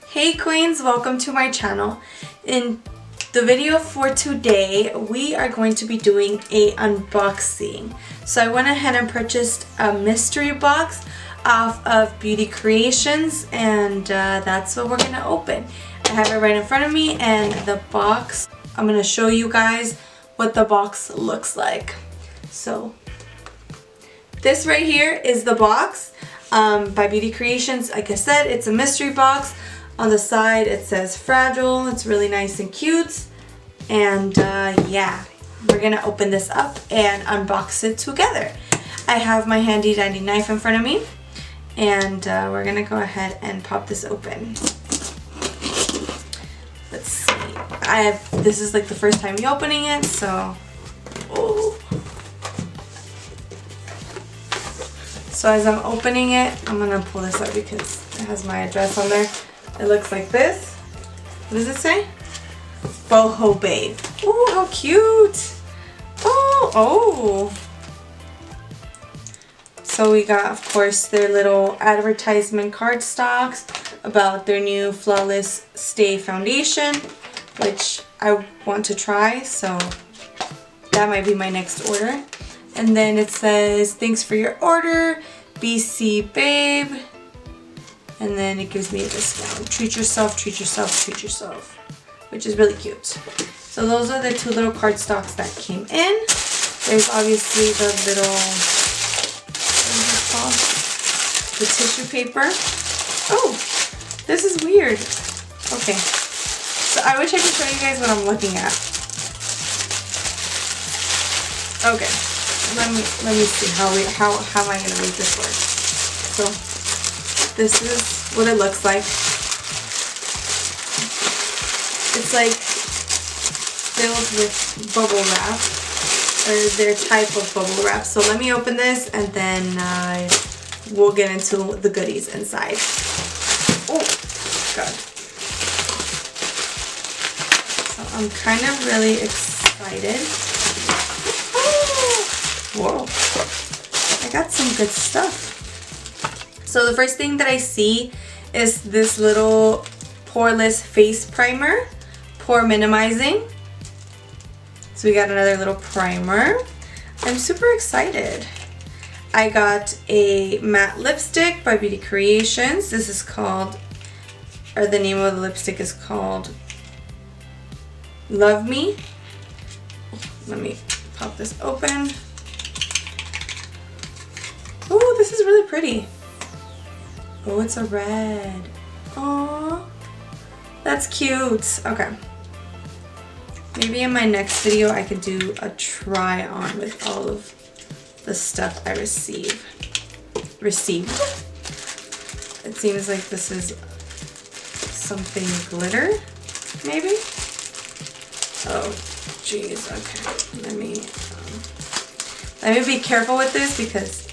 Hey Queens, welcome to my channel. In the video for today, we are going to be doing a unboxing. So I went ahead and purchased a mystery box off of Beauty Creations, and that's what we're gonna open. I have it right in front of me, and the box, I'm gonna show you guys what the box looks like. So this right here is the box by Beauty Creations. Like I said, it's a mystery box. On the side it says fragile. It's really nice and cute. And yeah, we're gonna open this up and unbox it together. I have my handy dandy knife in front of me, and we're gonna go ahead and pop this open. Let's see. This is like the first time me opening it, so So as I'm opening it, I'm gonna pull this up because it has my address on there. It looks like this. What does it say? Boho Babe. Oh, how cute. Oh. So we got, of course, their little advertisement cardstocks about their new Flawless Stay Foundation, which I want to try, so that might be my next order. And then it says, thanks for your order, BC Babe. And then it gives me a discount. Treat yourself, treat yourself, treat yourself. Which is really cute. So those are the two little cardstocks that came in. There's obviously the little, what is it called? The tissue paper. Oh, this is weird. Okay. So I wish I could show you guys what I'm looking at. Okay. Let me see how am I gonna make this work. So this is what it looks like. It's like filled with bubble wrap, or their type of bubble wrap. So let me open this, and then we'll get into the goodies inside. Oh God. So I'm kind of really excited. Whoa, I got some good stuff. So the first thing that I see is this little poreless face primer, pore minimizing. So we got another little primer. I'm super excited. I got a matte lipstick by Beauty Creations. This is called, or the name of the lipstick is called Love Me. Let me pop this open. Oh, this is really pretty. Oh, it's a red. Aww. That's cute. Okay. Maybe in my next video I could do a try on with all of the stuff I received. It seems like this is something glitter, maybe? Oh, jeez. Okay. Let me be careful with this because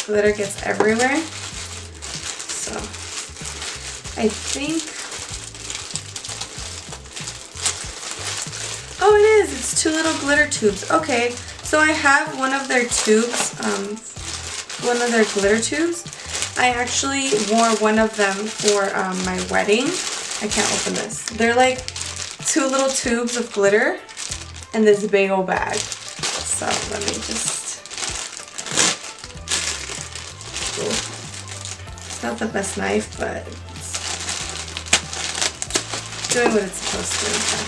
glitter gets everywhere. So I think, oh, it is. It's two little glitter tubes. Okay, so I have one of their tubes, one of their glitter tubes. I actually wore one of them for my wedding. I can't open this. They're like two little tubes of glitter in this big old bag. So let me just. It's not the best knife, but it's doing what it's supposed to. Okay.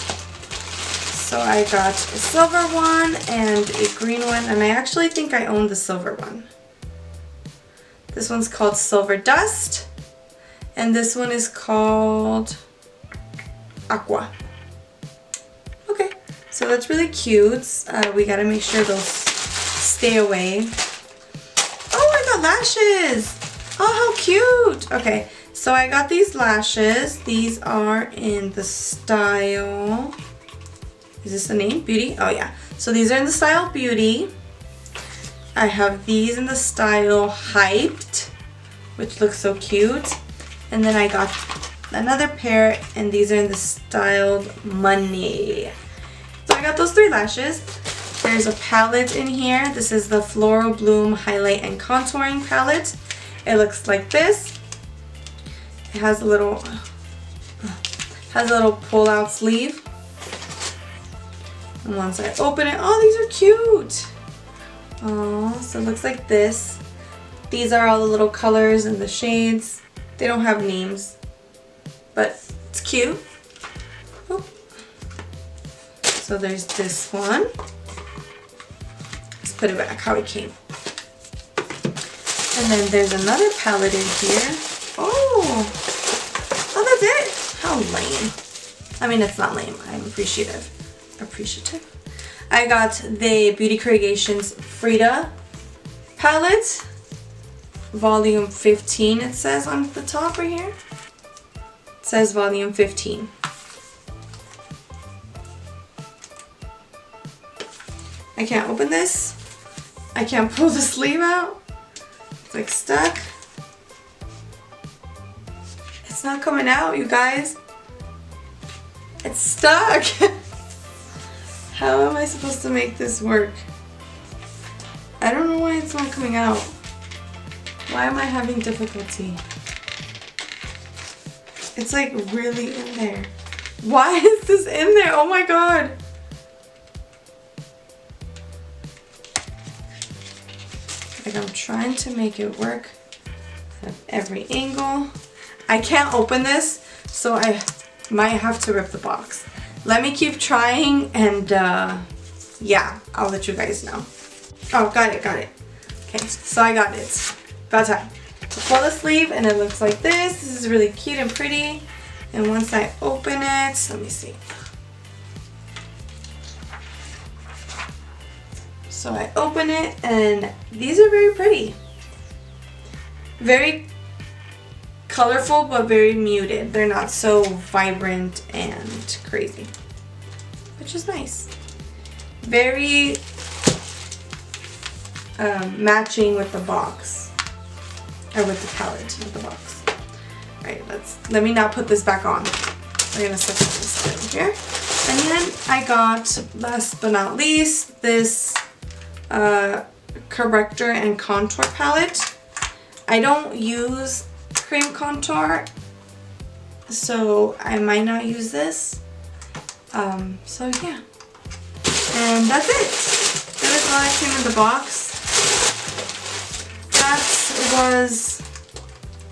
So I got a silver one and a green one, and I actually think I own the silver one. This one's called Silver Dust, and this one is called Aqua. Okay, so that's really cute. We gotta make sure those stay away. Oh, I got lashes! Oh, how cute! Okay, so I got these lashes. These are in the style, is this the name? Beauty? Oh yeah. So these are in the style Beauty. I have these in the style Hyped, which looks so cute. And then I got another pair, and these are in the style Money. So I got those three lashes. There's a palette in here. This is the Floral Bloom Highlight and Contouring Palette. It looks like this. It has a little Has a little pull-out sleeve. And once I open it, oh, these are cute. Oh, so it looks like this. These are all the little colors and the shades. They don't have names, but it's cute. Oh. So there's this one. Let's put it back how it came. And then there's another palette in here. Oh, that's it? How lame. I mean, it's not lame. I'm appreciative. I got the Beauty Creations Frida palette. Volume 15 it says on the top right here. It says volume 15. I can't open this. I can't pull the sleeve out. It's like stuck. It's not coming out, you guys. It's stuck. How am I supposed to make this work? I don't know why it's not coming out. Why am I having difficulty? It's like really in there. Why is this in there? Oh my god. Like I'm trying to make it work at every angle. I can't open this, so I might have to rip the box. Let me keep trying and yeah, I'll let you guys know. Oh, got it. Okay, so I got it. About time. So pull the sleeve and it looks like this. This is really cute and pretty. And once I open it, let me see. So I open it and these are very pretty. Very colorful but very muted. They're not so vibrant and crazy, which is nice. Very matching with the box, or with the palette with the box. Alright, let me now put this back on. We're gonna set this down here. And then I got, last but not least, this corrector and contour palette. I don't use cream contour, so I might not use this. So yeah. And that's it. That is all that came in the box. That was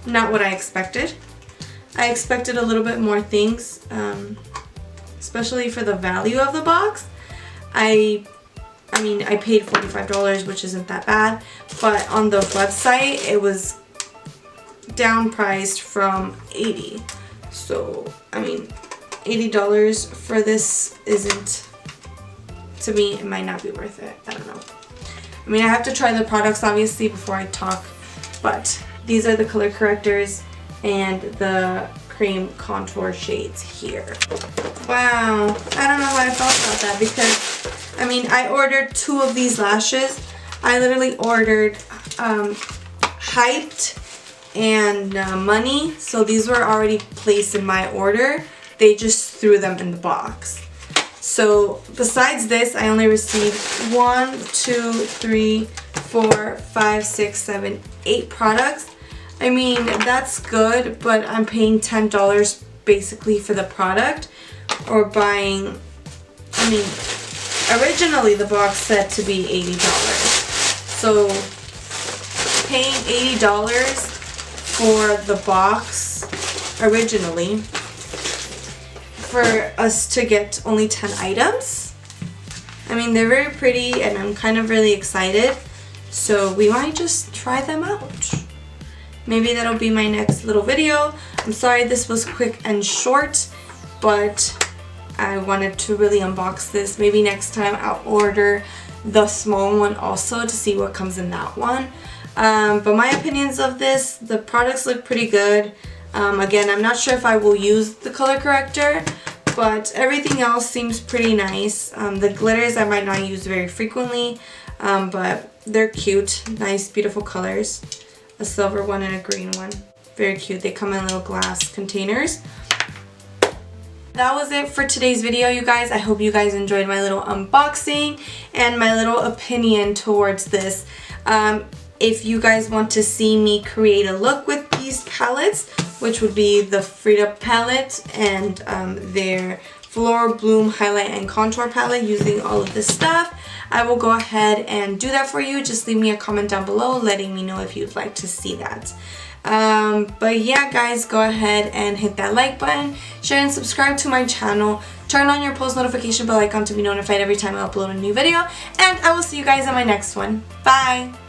not what I expected. I expected a little bit more things, especially for the value of the box. I mean, I paid $45, which isn't that bad, but on the website it was down priced from $80. So, I mean, $80 for this isn't, to me, it might not be worth it. I don't know. I mean, I have to try the products obviously before I talk, but these are the color correctors and the cream contour shades here. Wow, I don't know how I felt about that because, I mean, I ordered 2 of these lashes. I literally ordered Hyped and Money, so these were already placed in my order. They just threw them in the box. So besides this, I only received 1, 2, 3, 4, 5, 6, 7, 8 products. I mean, that's good, but I'm paying $10 basically for the product, or buying, I mean, originally the box said to be $80. So paying $80 for the box originally, for us to get only 10 items. I mean, they're very pretty and I'm kind of really excited. So we might just try them out. Maybe that'll be my next little video. I'm sorry this was quick and short, but I wanted to really unbox this. Maybe next time I'll order the small one also to see what comes in that one. But my opinions of this, the products look pretty good. Again, I'm not sure if I will use the color corrector, but everything else seems pretty nice. The glitters I might not use very frequently, but they're cute, nice, beautiful colors. A silver one and a green one. Very cute. They come in little glass containers. That was it for today's video, you guys. I hope you guys enjoyed my little unboxing and my little opinion towards this. If you guys want to see me create a look with these palettes, which would be the Frida palette and their Floral Bloom highlight and contour palette using all of this stuff. I will go ahead and do that for you. Just leave me a comment down below letting me know if you'd like to see that. But yeah, guys, go ahead and hit that like button, share and subscribe to my channel, turn on your post notification bell icon to be notified every time I upload a new video, and I will see you guys in my next one. Bye!